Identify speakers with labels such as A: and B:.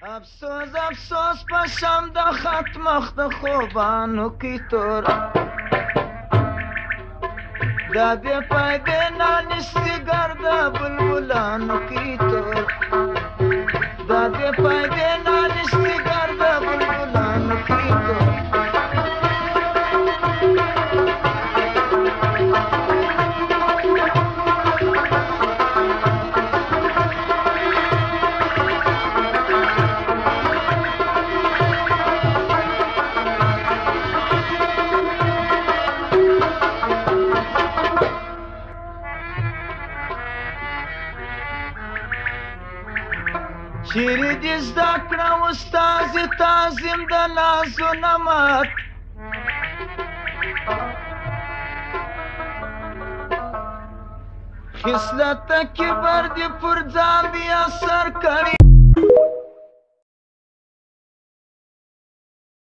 A: افسوس افسوس پشم د خط مخ د خوبانو کی تور دا بے پایدې نانستی ګرد بلبلانو کی تور دا بے پایدې نانستی ګرد بلبلانو کی تور چیرې دې زده کړه استازي تعظیم د نازو نمک خصلت کبر دې پر ځان دې اثر کړی